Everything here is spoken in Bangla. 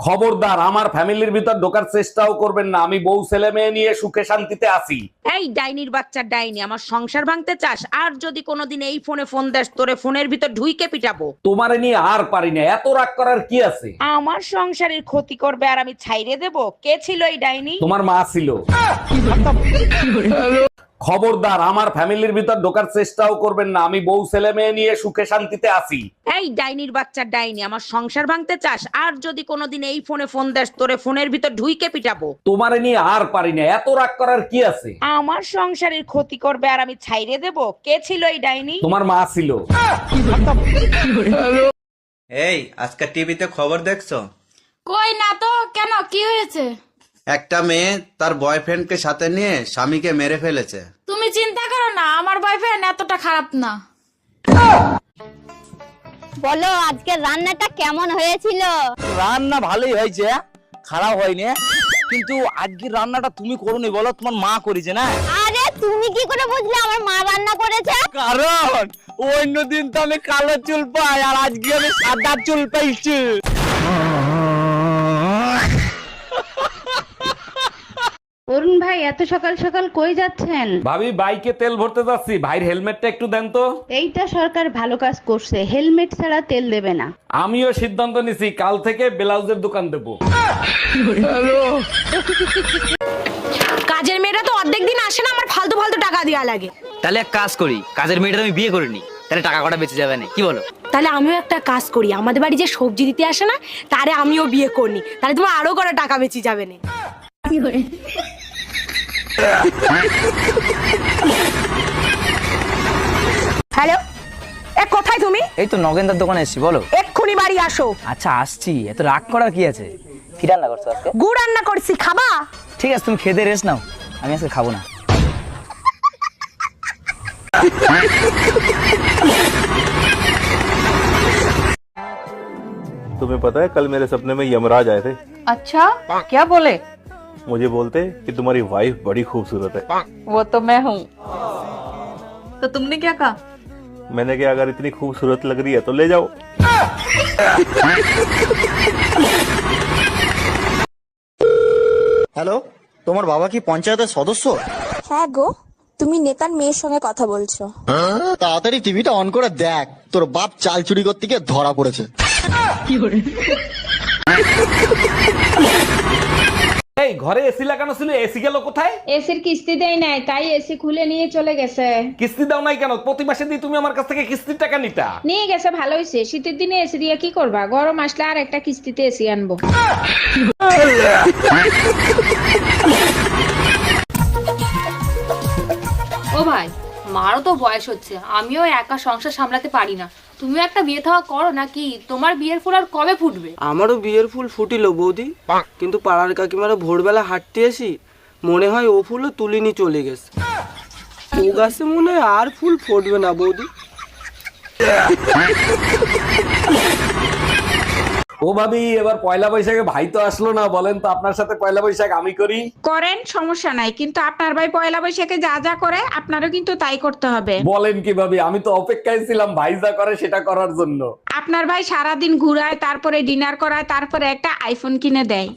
খবরদার আমার ফ্যামিলির ভিতর ঢোকার চেষ্টাও করবেন না, আমি বউ ছেলে মেয়ে নিয়ে সুখে শান্তিতে আছি। এই ডাইনির বাচ্চা ডাইনি, আমার সংসার ভাঙতে চাস? আর যদি কোনোদিন এই ফোনে ফোন দেস, তোরে ফোনের ভিতর ঢুইকে পিটাবো। তোমারে নিয়ে আর পারি না, এত রাগ করার কি আছে? আমার সংসারের ক্ষতি করবে আর আমি ছাইরে দেব? কে ছিল এই ডাইনি? তোমার মা ছিল। খবরদার আমার ফ্যামিলির ভিতর ঢোকার চেষ্টাও করবেন না, আমি বউ ছেলে মেয়ে নিয়ে সুখে শান্তিতে আছি। এই ডাইনির বাচ্চা ডাইনি, আমার সংসার ভাঙতে চাস? আর যদি কোনোদিন এই ফোনে ফোন দেস, তোরে ফোনের ভিতর ঢুইকে পিটাবো। তোমারে নিয়ে আর পারি না, এত রাগ করার কি আছে? আমার সংসারের ক্ষতি করবে আর আমি ছাইরে দেব? কে ছিল এই ডাইনি? তোমার মা ছিল। এই আজকে টিভিতে খবর দেখছো? কই না তো, কেন কি হয়েছে? একটা মেয়ে তার বয়ফ্রেন্ডকে সাথে নিয়ে স্বামীকে মেরে ফেলেছে। তুমি চিন্তা করো না, আমার বয়ফ্রেন্ড এতটা খারাপ না। বলো আজকে রান্নাটা কেমন হয়েছিল? রান্না ভালোই হয়েছে, খারাপ হয়নি। কিন্তু আজকের রান্নাটা তুমি করোনি, বলো তোমার মা করেছে না? আরে তুমি কি করে বুঝলে আমার মা রান্না করেছে? কারণ অন্যদিন তো আমি কালো চুল পাই আর আজকে আমি সাদা চুল পাইছি। অরুণ ভাই, এত সকাল সকাল কই যাচ্ছেন? ভাবি বাইকে তেল ভরতে যাচ্ছি, ভাইয়ের হেলমেটটা একটু দেন তো। এইটা সরকার ভালো কাজ করছে, হেলমেট ছাড়া তেল দেবে না। আমিও সিদ্ধান্ত নিছি, কাল থেকে ব্লাউজের দোকান দেবো। কাজের মেয়েরা তো অর্ধেক দিন আসে না, আমার ফালতু ফালতু টাকা দেওয়া লাগে। তাহলে এক কাজ করি, কাজের মেয়েটা আমি বিয়ে করিনি, তাহলে টাকা কটা বেঁচে যাবে না, কি বলো? তাহলে আমিও একটা কাজ করি, আমাদের বাড়ি যে সবজি দিতে আসে না, তারে আমিও বিয়ে করি, তাহলে তোমার আরো কটা টাকা বেঁচে যাবে না। হ্যালো, কোথায় তুমি? এই তো নগেন্দার দোকানে এসেছি, বলো। এক্ষুনি বাড়ি আসো। আচ্ছা আসছি, এত রাগ করার কি আছে? কি রান্না করছো আজকে? গুড় রান্না করছি, খাবা? ঠিক আছে তুমি খেতে রেস্ট নাও, আমি আজকে খাবো না। तुम्हें पता है कल मेरे सपने में यमराज आए थे। अच्छा, क्या बोले? मुझे बोलते कि तुम्हारी वाइफ बड़ी खूबसूरत है। वो तो मैं हूँ। तो तुमने क्या कहा? मैंने कहा अगर इतनी खूबसूरत लग रही है तो ले जाओ। হ্যালো, তোমার বাবা কি পঞ্চায়েতের সদস্য? হ্যাঁ গো, তুমি নেতার মেয়ের সঙ্গে কথা বলছো। তাড়াতাড়ি টিভিটা অন করে দেখ, তোর বাপ চাল চুরি করতে গিয়ে ধরা পড়েছে। এই ঘরে এসি লাগানো ছিল, এসি গেল কোথায়? এসির কিস্তি দেয় নাই, তাই এসি খুলে নিয়ে চলে গেছে। কিস্তি দাও নাই কেন? প্রতি মাসে দিয়ে তুমি আমার কাছ থেকে কিস্তির টাকা নিতা। নিয়ে গেছে, ভালো হয়েছে। শীতের দিনে এসি দিয়ে কি করবা? গরম আসলে আর একটা কিস্তিতে এসি আনবো। ও ভাই, মারও তো বয়স হচ্ছে, আমিও একা সংসার সামলাতে পারি না। তুমিও একটা বিয়ে থাওয়া করো নাকি? তোমার বিয়ের ফুল আর কবে ফুটবে? আমারও বিয়ের ফুল ফুটিল বৌদি, কিন্তু পাড়ার কাকিমারা ভোরবেলা হাঁটতে আসি, মনে হয় ও ফুলও তুলিনি চলে গেছে। ও গাছে মনে হয় আর ফুল ফুটবে না বৌদি। ও ভাবি, এবার পয়লা বৈশাখে ভাই তো আসলো না, বলেন তো আপনার সাথে পয়লা বৈশাখ আমি করি? করেন, সমস্যা নাই, কিন্তু আপনার ভাই পয়লা বৈশাখে যা যা করে আপনারও কিন্তু তাই করতে হবে। বলেন কি ভাবি, আমি তো অপেক্ষায় ছিলাম ভাই যা করে সেটা করার জন্য। আপনার ভাই সারাদিন ঘুরায়, তারপরে ডিনার করায়, তারপরে একটা আইফোন কিনে দেয়।